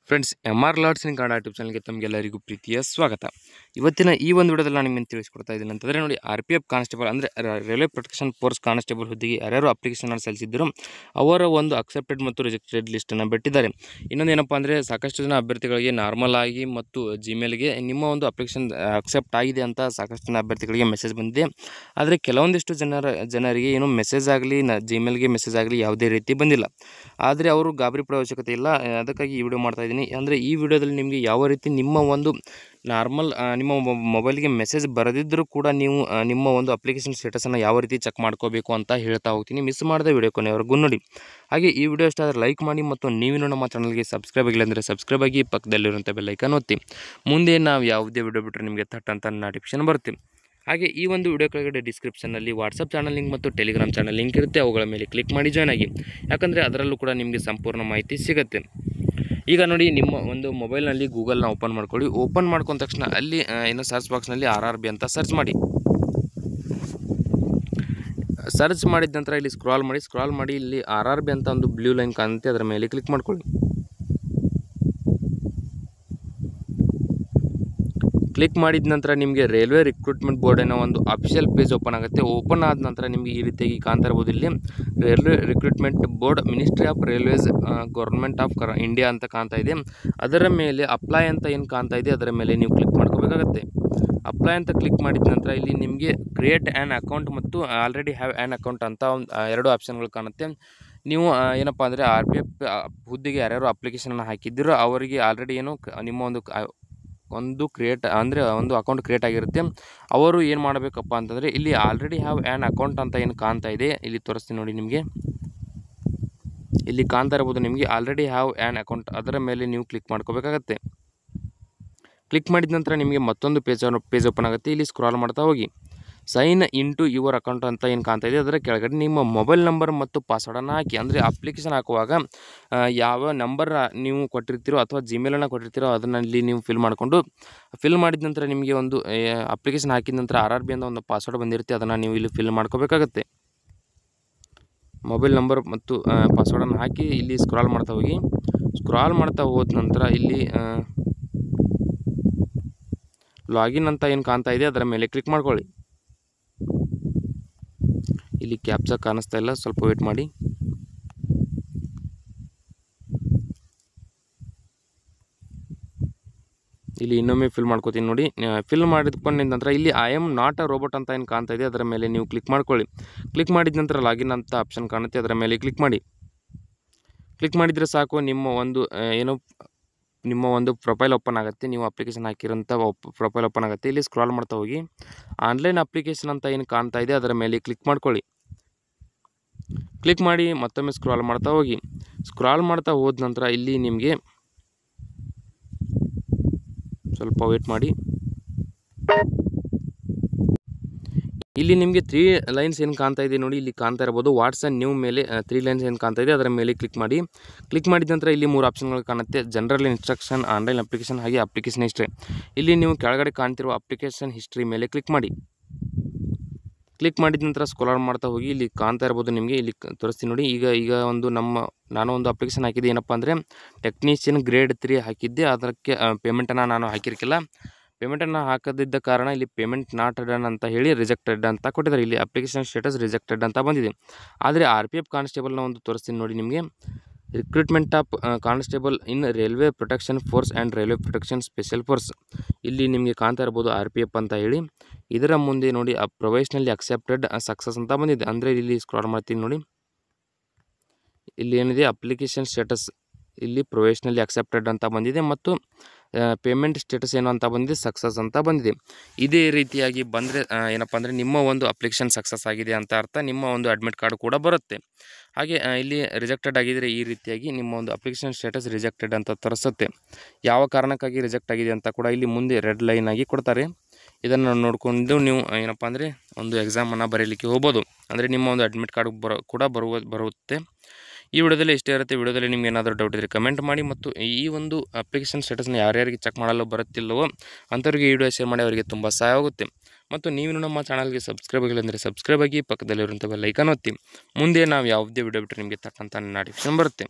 Friends, MR Lord's ಇನ್ Kannada YouTube ಚಾನಲ್ಗೆ ತಮಗೆಲ್ಲರಿಗೂ ಪ್ರೀತಿಯ ಸ್ವಾಗತ. ಇವತ್ತಿನ ಈ ಒಂದು ವಿಡಿಯೋದಲ್ಲಿ ನಾನು ನಿಮಗೆ ತಿಳಿಸ್ಕೊಡ್ತಾ ಇದ್ದೀನಿ ಅಂತಂದರೆ ನೋಡಿ, RPF ಕಾನ್ಸ್ಟೇಬಲ್ ಅಂದರೆ ರೈಲ್ವೆ ಪ್ರೊಟೆಕ್ಷನ್ ಫೋರ್ಸ್ ಕಾನ್ಸ್ಟೇಬಲ್ ಹುದ್ದೆಗೆ ಯಾರ್ಯಾರು ಅಪ್ಲಿಕೇಶನ್ ಸಲ್ಲಿಸಿದ್ರು ಅವರ ಒಂದು ಅಕ್ಸೆಪ್ಟೆಡ್ ಮತ್ತು ರಿಜೆಕ್ಟೆಡ್ ಲಿಸ್ಟನ್ನು ಬಿಟ್ಟಿದ್ದಾರೆ. ಇನ್ನೊಂದು ಏನಪ್ಪ ಅಂದರೆ, ಸಾಕಷ್ಟು ಜನ ಅಭ್ಯರ್ಥಿಗಳಿಗೆ ನಾರ್ಮಲ್ ಆಗಿ ಮತ್ತು ಜಿಮೇಲ್ಗೆ ನಿಮ್ಮ ಒಂದು ಅಪ್ಲಿಕೇಶನ್ ಅಕ್ಸೆಪ್ಟ್ ಆಗಿದೆ ಅಂತ ಸಾಕಷ್ಟು ಜನ ಅಭ್ಯರ್ಥಿಗಳಿಗೆ ಮೆಸೇಜ್ ಬಂದಿದೆ. ಆದರೆ ಕೆಲವೊಂದಿಷ್ಟು ಜನರಿಗೆ ಏನು ಮೆಸೇಜ್ ಆಗಲಿ ಜಿಮೇಲ್ಗೆ ಮೆಸೇಜ್ ಆಗಲಿ ಯಾವುದೇ ರೀತಿ ಬಂದಿಲ್ಲ. ಆದರೆ ಅವರು ಗಾಬರಿ ಪಡೋ ಅವಶ್ಯಕತೆ ಇಲ್ಲ. ಅದಕ್ಕಾಗಿ ಈ ವಿಡಿಯೋ ಮಾಡ್ತಾ ಇದ್ದೀನಿ. ಅಂದರೆ ಈ ವಿಡಿಯೋದಲ್ಲಿ ನಿಮಗೆ ಯಾವ ರೀತಿ ನಿಮ್ಮ ಒಂದು ನಾರ್ಮಲ್ ನಿಮ್ಮ ಮೊಬೈಲ್ಗೆ ಮೆಸೇಜ್ ಬರದಿದ್ದರೂ ಕೂಡ ನೀವು ನಿಮ್ಮ ಒಂದು ಅಪ್ಲಿಕೇಶನ್ ಸ್ಟೇಟಸನ್ನು ಯಾವ ರೀತಿ ಚೆಕ್ ಮಾಡ್ಕೋಬೇಕು ಅಂತ ಹೇಳ್ತಾ ಹೋಗ್ತೀನಿ. ಮಿಸ್ ಮಾಡಿದ ವಿಡಿಯೋ ಕೊನೆವರೆಗೂ ನೋಡಿ. ಹಾಗೆ ಈ ವಿಡಿಯೋ ಇಷ್ಟ ಆದರೆ ಲೈಕ್ ಮಾಡಿ ಮತ್ತು ನೀವಿನ್ನೂ ನಮ್ಮ ಚಾನಲ್ಗೆ ಸಬ್ಸ್ಕ್ರೈಬ್ ಆಗಿಲ್ಲ ಅಂದರೆ ಸಬ್ಸ್ಕ್ರೈಬ್ ಆಗಿ, ಪಕ್ಕದಲ್ಲಿರುವಂಥ ಬೆಲ್ ಐಕಾನ್ ಒತ್ತಿ. ಮುಂದೆ ನಾವು ಯಾವುದೇ ವಿಡಿಯೋ ಬಿಟ್ಟರೆ ನಿಮಗೆ ಥಟ್ ಅಂತ ನೋಟಿಫಿಕೇಶನ್ ಬರುತ್ತೆ. ಹಾಗೆ ಈ ಒಂದು ವಿಡಿಯೋ ಕೆಳಗಡೆ ಡಿಸ್ಕ್ರಿಪ್ಷನ್ನಲ್ಲಿ ವಾಟ್ಸಪ್ ಚಾನಲ್ ಲಿಂಕ್ ಮತ್ತು ಟೆಲಿಗ್ರಾಮ್ ಚಾನಲ್ ಲಿಂಕ್ ಇರುತ್ತೆ. ಅವುಗಳ ಮೇಲೆ ಕ್ಲಿಕ್ ಮಾಡಿ ಜಾಯ್ನ್ ಆಗಿ, ಯಾಕಂದರೆ ಅದರಲ್ಲೂ ಕೂಡ ನಿಮಗೆ ಸಂಪೂರ್ಣ ಮಾಹಿತಿ ಸಿಗುತ್ತೆ. ಈಗ ನೋಡಿ, ನಿಮ್ಮ ಒಂದು ಮೊಬೈಲ್ನಲ್ಲಿ ಗೂಗಲ್ನ ಓಪನ್ ಮಾಡ್ಕೊಳ್ಳಿ. ಓಪನ್ ಮಾಡ್ಕೊಂಡ ತಕ್ಷಣ ಅಲ್ಲಿ ಏನು ಸರ್ಚ್ ಬಾಕ್ಸ್ನಲ್ಲಿ RRB ಅಂತ ಸರ್ಚ್ ಮಾಡಿ. ಸರ್ಚ್ ಮಾಡಿದ ನಂತರ ಇಲ್ಲಿ ಸ್ಕ್ರಾಲ್ ಮಾಡಿ ಇಲ್ಲಿ RRB ಅಂತ ಒಂದು ಬ್ಲೂ ಲೈನ್ ಕಾಣುತ್ತೆ, ಅದರ ಮೇಲೆ ಕ್ಲಿಕ್ ಮಾಡ್ಕೊಳ್ಳಿ. ಕ್ಲಿಕ್ ಮಾಡಿದ ನಂತರ ನಿಮಗೆ ರೈಲ್ವೆ ರಿಕ್ರೂಟ್ಮೆಂಟ್ ಬೋರ್ಡಿನ ಒಂದು ಅಫಿಷಿಯಲ್ ಪೇಜ್ ಓಪನ್ ಆಗುತ್ತೆ. ಓಪನ್ ಆದ ನಂತರ ನಿಮಗೆ ಈ ರೀತಿಯಾಗಿ ಕಾಣ್ತಾ ಇರ್ಬೋದು. ಇಲ್ಲಿ railway recruitment board, ministry of railways, government of India ಅಂತ ಕಾಣ್ತಾ ಇದೆ. ಅದರ ಮೇಲೆ ಅಪ್ಲೈ ಅಂತ ಏನು ಕಾಣ್ತಾ ಇದೆ ಅದರ ಮೇಲೆ ನೀವು ಕ್ಲಿಕ್ ಮಾಡ್ಕೋಬೇಕಾಗತ್ತೆ. ಅಪ್ಲೈ ಅಂತ ಕ್ಲಿಕ್ ಮಾಡಿದ ನಂತರ ಇಲ್ಲಿ ನಿಮಗೆ ಕ್ರಿಯೇಟ್ ಆ್ಯನ್ ಅಕೌಂಟ್ ಮತ್ತು ಆಲ್ರೆಡಿ ಹ್ಯಾವ್ ಆ್ಯನ್ ಅಕೌಂಟ್ ಅಂತ ಎರಡು ಆಪ್ಷನ್ಗಳು ಕಾಣುತ್ತೆ. ನೀವು ಏನಪ್ಪ ಅಂದರೆ RPF ಹುದ್ದೆಗೆ ಯಾರ್ಯಾರು ಅಪ್ಲಿಕೇಶನನ್ನು ಹಾಕಿದ್ದೀರೋ ಅವರಿಗೆ ಆಲ್ರೆಡಿ ಏನು ನಿಮ್ಮ ಒಂದು ಅಕೌಂಟ್ ಕ್ರಿಯೇಟ್ ಆಗಿರುತ್ತೆ. ಅವರು ಏನು ಮಾಡಬೇಕಪ್ಪ ಅಂತಂದರೆ, ಇಲ್ಲಿ ಆಲ್ರೆಡಿ ಹ್ಯಾವ್ ಆ್ಯನ್ ಅಕೌಂಟ್ ಅಂತ ಏನು ಕಾಣ್ತಾ ಇದೆ, ಇಲ್ಲಿ ತೋರಿಸ್ತೀನಿ ನೋಡಿ. ನಿಮಗೆ ಇಲ್ಲಿ ಕಾಣ್ತಾ ಇರ್ಬೋದು ನಿಮಗೆ ಆಲ್ರೆಡಿ ಹ್ಯಾವ್ ಆ್ಯನ್ ಅಕೌಂಟ್, ಅದರ ಮೇಲೆ ನೀವು ಕ್ಲಿಕ್ ಮಾಡ್ಕೋಬೇಕಾಗತ್ತೆ. ಕ್ಲಿಕ್ ಮಾಡಿದ ನಂತರ ನಿಮಗೆ ಮತ್ತೊಂದು ಪೇಜ್ ಓಪನ್ ಆಗುತ್ತೆ. ಇಲ್ಲಿ ಸ್ಕ್ರಾಲ್ ಮಾಡ್ತಾ ಹೋಗಿ sign in to your account ಅಂತ ಏನು ಕಾಣ್ತಾ ಇದೆ ಅದರ ಕೆಳಗಡೆ ನಿಮ್ಮ ಮೊಬೈಲ್ ನಂಬರ್ ಮತ್ತು ಪಾಸ್ವರ್ಡನ್ನು ಹಾಕಿ. ಅಂದರೆ ಅಪ್ಲಿಕೇಶನ್ ಹಾಕುವಾಗ ಯಾವ ನಂಬರ್ ನೀವು ಕೊಟ್ಟಿರ್ತೀರೋ ಅಥವಾ ಜಿಮೇಲನ್ನು ಕೊಟ್ಟಿರ್ತೀರೋ ಅದನ್ನು ಇಲ್ಲಿ ನೀವು ಫಿಲ್ ಮಾಡಿದ ನಂತರ ನಿಮಗೆ ಒಂದು ಅಪ್ಲಿಕೇಶನ್ ಹಾಕಿದ ನಂತರ RRB ಅಂತ ಒಂದು ಪಾಸ್ವರ್ಡ್ ಬಂದಿರುತ್ತೆ, ಅದನ್ನು ನೀವು ಇಲ್ಲಿ ಫಿಲ್ ಮಾಡ್ಕೋಬೇಕಾಗತ್ತೆ. ಮೊಬೈಲ್ ನಂಬರ್ ಮತ್ತು ಪಾಸ್ವರ್ಡನ್ನು ಹಾಕಿ ಇಲ್ಲಿ ಸ್ಕ್ರಾಲ್ ಮಾಡ್ತಾ ಹೋದ ನಂತರ ಇಲ್ಲಿ ಲಾಗಿನ್ ಅಂತ ಏನು ಕಾಣ್ತಾ ಇದೆ ಅದರ ಮೇಲೆ ಕ್ಲಿಕ್ ಮಾಡ್ಕೊಳ್ಳಿ. ಇಲ್ಲಿ ಕ್ಯಾಪ್ಚಾ ಕಾಣಿಸ್ತಾ ಇಲ್ಲ, ಸ್ವಲ್ಪ ವೇಟ್ ಮಾಡಿ. ಇಲ್ಲಿ ಇನ್ನೊಮ್ಮೆ ಫಿಲ್ ಮಾಡ್ಕೋತೀನಿ ನೋಡಿ. ಫಿಲ್ ಮಾಡಿದ್ಕೊಂಡಿದ ನಂತರ ಇಲ್ಲಿ I am not a robot ಅಂತ ಏನು ಕಾಣ್ತಾ ಇದೆ ಅದರ ಮೇಲೆ ನೀವು ಕ್ಲಿಕ್ ಮಾಡ್ಕೊಳ್ಳಿ. ಕ್ಲಿಕ್ ಮಾಡಿದ ನಂತರ ಲಾಗಿನ್ ಅಂತ ಆಪ್ಷನ್ ಕಾಣುತ್ತೆ, ಅದರ ಮೇಲೆ ಕ್ಲಿಕ್ ಮಾಡಿ. ಕ್ಲಿಕ್ ಮಾಡಿದರೆ ಸಾಕು, ನಿಮ್ಮ ಒಂದು ಪ್ರೊಫೈಲ್ ಓಪನ್ ಆಗುತ್ತೆ. ನೀವು ಅಪ್ಲಿಕೇಶನ್ ಹಾಕಿರೋಂಥ ಪ್ರೊಫೈಲ್ ಓಪನ್ ಆಗುತ್ತೆ. ಇಲ್ಲಿ ಸ್ಕ್ರಾಲ್ ಮಾಡ್ತಾ ಹೋಗಿ ಆನ್ಲೈನ್ ಅಪ್ಲಿಕೇಶನ್ ಅಂತ ಏನು ಕಾಣ್ತಾ ಇದೆ ಅದರ ಮೇಲೆ ಕ್ಲಿಕ್ ಮಾಡ್ಕೊಳ್ಳಿ. ಕ್ಲಿಕ್ ಮಾಡಿ ಮತ್ತೊಮ್ಮೆ ಸ್ಕ್ರಾಲ್ ಮಾಡ್ತಾ ಹೋದ ನಂತರ ಇಲ್ಲಿ ನಿಮಗೆ ಸ್ವಲ್ಪ ವೇಟ್ ಮಾಡಿ. ಇಲ್ಲಿ ನಿಮಗೆ 3 ಲೈನ್ಸ್ ಏನು ಕಾಣ್ತಾ ಇದೆ ನೋಡಿ, ಇಲ್ಲಿ ಕಾಣ್ತಾ ಇರ್ಬೋದು. ವಾಟ್ಸಪ್ ನ್ಯೂ ಮೇಲೆ 3 ಲೈನ್ಸ್ ಏನು ಕಾಣ್ತಾ ಇದೆ ಅದರ ಮೇಲೆ ಕ್ಲಿಕ್ ಮಾಡಿ. ಕ್ಲಿಕ್ ಮಾಡಿದ ನಂತರ ಇಲ್ಲಿ 3 ಆಪ್ಷನ್ಗಳು ಕಾಣುತ್ತೆ: ಜನರಲ್ ಇನ್ಸ್ಟ್ರಕ್ಷನ್, ಆನ್ಲೈನ್ ಅಪ್ಲಿಕೇಶನ್, ಹಾಗೆ ಅಪ್ಲಿಕೇಶನ್ ಹಿಸ್ಟ್ರಿ. ಇಲ್ಲಿ ನೀವು ಕೆಳಗಡೆ ಕಾಣ್ತಿರುವ ಅಪ್ಲಿಕೇಶನ್ ಹಿಸ್ಟ್ರಿ ಮೇಲೆ ಕ್ಲಿಕ್ ಮಾಡಿ. ಕ್ಲಿಕ್ ಮಾಡಿದ ನಂತರ ಸ್ಕ್ರಾಲ್ ಮಾಡ್ತಾ ಹೋಗಿ ಇಲ್ಲಿ ಕಾಣ್ತಾ ಇರ್ಬೋದು ನಿಮಗೆ, ಇಲ್ಲಿ ತೋರಿಸ್ತೀನಿ ನೋಡಿ. ಈಗ ನಾನು ಒಂದು ಅಪ್ಲಿಕೇಶನ್ ಹಾಕಿದ್ದೆ. ಏನಪ್ಪ ಅಂದರೆ ಟೆಕ್ನಿಷಿಯನ್ ಗ್ರೇಡ್ 3 ಹಾಕಿದ್ದೆ. ಅದಕ್ಕೆ ಪೇಮೆಂಟನ್ನು ನಾನು ಹಾಕಿರಲಿಲ್ಲ. ಪೇಮೆಂಟನ್ನು ಹಾಕದಿದ್ದ ಕಾರಣ ಇಲ್ಲಿ ಪೇಮೆಂಟ್ ನಾಟ್ ಡನ್ ಅಂತ ಹೇಳಿ ರಿಜೆಕ್ಟೆಡ್ ಅಂತ ಕೊಟ್ಟಿದ್ದಾರೆ. ಇಲ್ಲಿ ಅಪ್ಲಿಕೇಶನ್ ಸ್ಟೇಟಸ್ ರಿಜೆಕ್ಟೆಡ್ ಅಂತ ಬಂದಿದೆ. ಆದರೆ RPF ಕಾನ್ಸ್ಟೇಬಲ್ನ ಒಂದು ತೋರಿಸ್ತೀನಿ ನೋಡಿ ನಿಮಗೆ. Recruitment of constable in railway protection force and railway protection special force, ಇಲ್ಲಿ ನಿಮಗೆ ಕಾಣ್ತಾ ಇರ್ಬೋದು RPF ಅಂತ ಹೇಳಿ. ಇದರ ಮುಂದೆ ನೋಡಿ ಪ್ರೊವಿಷನಲಿ ಅಕ್ಸೆಪ್ಟೆಡ್ ಸಕ್ಸಸ್ ಅಂತ ಬಂದಿದೆ. ಅಂದರೆ ಇಲ್ಲಿ ಸ್ಕ್ರಾಲ್ ಮಾಡ್ತೀನಿ ನೋಡಿ, ಇಲ್ಲಿ ಏನಿದೆ ಅಪ್ಲಿಕೇಶನ್ ಸ್ಟೇಟಸ್ ಇಲ್ಲಿ ಪ್ರೊವಿಷನಲಿ ಅಕ್ಸೆಪ್ಟೆಡ್ ಅಂತ ಬಂದಿದೆ ಮತ್ತು ಪೇಮೆಂಟ್ ಸ್ಟೇಟಸ್ ಏನು ಅಂತ ಬಂದಿದೆ, ಸಕ್ಸಸ್ ಅಂತ ಬಂದಿದೆ. ಇದೇ ರೀತಿಯಾಗಿ ಬಂದರೆ ಏನಪ್ಪ ಅಂದರೆ ನಿಮ್ಮ ಒಂದು ಅಪ್ಲಿಕೇಶನ್ ಸಕ್ಸಸ್ ಆಗಿದೆ ಅಂತ ಅರ್ಥ. ನಿಮ್ಮ ಒಂದು ಅಡ್ಮಿಟ್ ಕಾರ್ಡ್ ಕೂಡ ಬರುತ್ತೆ. ಹಾಗೆ ಇಲ್ಲಿ ರಿಜೆಕ್ಟೆಡ್ ಆಗಿದ್ದರೆ ಈ ರೀತಿಯಾಗಿ ನಿಮ್ಮ ಒಂದು ಅಪ್ಲಿಕೇಶನ್ ಸ್ಟೇಟಸ್ ರಿಜೆಕ್ಟೆಡ್ ಅಂತ ತೋರಿಸುತ್ತೆ. ಯಾವ ಕಾರಣಕ್ಕಾಗಿ ರಿಜೆಕ್ಟ್ ಆಗಿದೆ ಅಂತ ಕೂಡ ಇಲ್ಲಿ ಮುಂದೆ ರೆಡ್ ಲೈನ್ ಆಗಿ ಕೊಡ್ತಾರೆ. ಇದನ್ನು ನೋಡಿಕೊಂಡು ನೀವು ಏನಪ್ಪ ಅಂದರೆ ಒಂದು ಎಕ್ಸಾಮನ್ನು ಬರೀಲಿಕ್ಕೆ ಹೋಗ್ಬೋದು. ಅಂದರೆ ನಿಮ್ಮ ಒಂದು ಅಡ್ಮಿಟ್ ಕಾರ್ಡ್ ಕೂಡ ಬರುತ್ತೆ. ಈ ವಿಡಿಯೋದಲ್ಲಿ ಇಷ್ಟೇ ಇರುತ್ತೆ. ವಿಡಿಯೋದಲ್ಲಿ ನಿಮ್ಗೆ ಏನಾದರೂ ಡೌಟ್ ಇದ್ದರೆ ಕಮೆಂಟ್ ಮಾಡಿ, ಮತ್ತು ಈ ಒಂದು ಅಪ್ಲಿಕೇಶನ್ ಸ್ಟೇಟಸ್ನ ಯಾರ್ಯಾರಿಗೆ ಚೆಕ್ ಮಾಡಲು ಬರುತ್ತಿಲ್ಲವೋ ಅಂಥವ್ರಿಗೆ ಈ ವಿಡಿಯೋ ಶೇರ್ ಮಾಡಿ, ಅವರಿಗೆ ತುಂಬ ಸಹಾಯ ಆಗುತ್ತೆ. ಮತ್ತು ನೀವು ನಮ್ಮ ಚಾನಲ್ಗೆ ಸಬ್ಸ್ಕ್ರೈಬ್ ಆಗಿಲ್ಲ ಅಂದರೆ ಸಬ್ಸ್ಕ್ರೈಬ್ ಆಗಿ, ಪಕ್ಕದಲ್ಲಿರುವಂಥ ಬೆಲ್ ಐಕಾನ್ ಒತ್ತಿ. ಮುಂದೆ ನಾವು ಯಾವುದೇ ವಿಡಿಯೋ ಬಿಟ್ಟರೆ ನಿಮಗೆ ತಕ್ಕಂಥ ನೋಟಿಫಿಕೇಶನ್ ಬರುತ್ತೆ.